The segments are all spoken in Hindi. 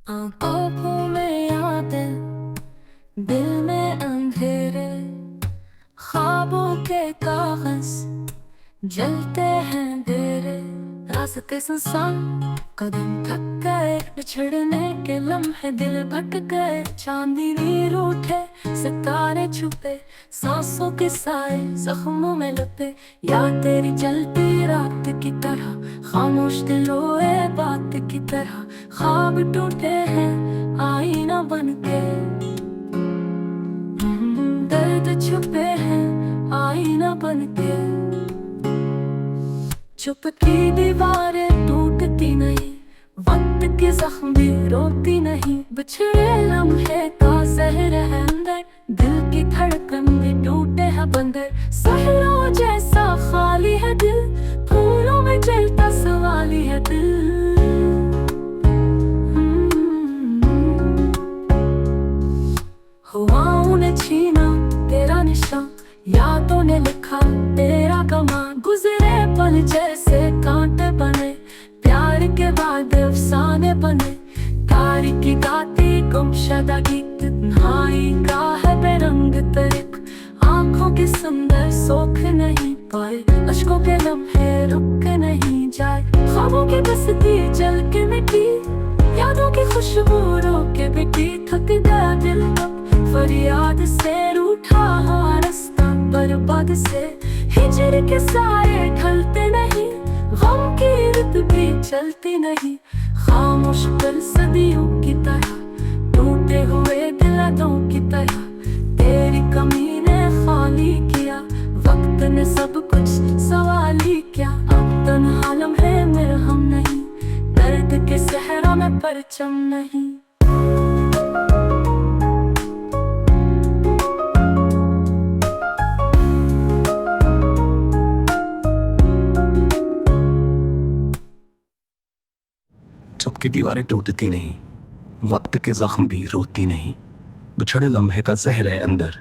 आंखों में यादें, दिल में अंधेरे, ख्वाबों के कागज जलते हैं डेरे। रास्ते सुनसान, कदम थक गए, बिछड़ने के लम्हे दिल भटक गए। चांदनी रूठे, सितारे छुपे, सांसों के साए जख्मों में लपे। या तेरी जलती रात की तरह, खामोश दिल रोए बात की तरह। ख्वाब टूटे हैं आईना बनके, दर्द छुपे हैं आईना बनके। चुप की दीवारें टूटती नहीं, वक्त के जख्म भी रोती नहीं। बिछड़े लम्हे का जहर है अंदर, दिल की धड़कन भी टूटे है बंदर। सहरों जैसा खाली है दिल, फूलों में जलता सवाली है दिल। हवाओं ने छीना तेरा निशान, यादों ने लिखा तेरा गमा। गुजरे पल जैसे कांटे बने, प्यार के बाद अफसाने बने। तारीकी गाती गुमशुदा गीत, तन्हाई का है बेरंग तरीक। आंखों के सुंदर सोख नहीं पाए, अश्कों के लम्हे रुक नहीं जाए। ख्वाबों की बस्ती जल के मिटी, यादों की खुशबू रोके बिटी। थक गया दिल अब फरियाद से, रूठा हुआ रास्ता बर्बाद से। हिजर के साए ढलते नहीं, गम की रुत भी चलती नहीं। खामोश दिल सदियों की तरह, टूटे हुए दिलों की तरह। तेरी कमी ने खाली किया, वक्त ने सब कुछ सवाली किया। अब तन्हा लम्हे में हम नहीं, दर्द के सहरा में परचम नहीं। चुप की दीवारें टूटती नहीं, वक्त के जख्म भी रोती नहीं। बिछड़े लम्हे का जहर है अंदर,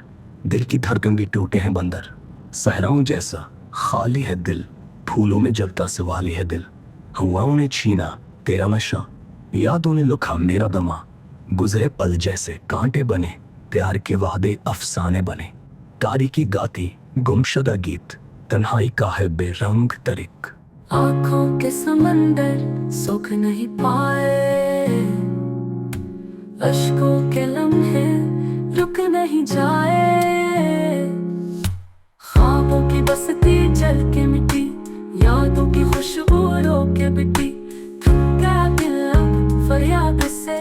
दिल की धड़कन भी टूटे हैं बंदर। सहराओं जैसा खाली है दिल, फूलों में जलता सवाली है दिल। हवाओं ने छीना तेरा नशा, यादों ने लुका मेरा दमा। गुजरे पल जैसे कांटे बने, प्यार के वादे अफसाने बने। तारीकी गाती गुमशुदा गीत, तन्हाई का है बेरंग तरीक। आँखों के समंदर सुख नहीं पाए, अश्कों के लम्हे रुक नहीं जाए। ख्वाबों की बस्ती जल के मिटी, यादों की खुशबू रोके बिटी। थक गया दिल अब फरियाद से,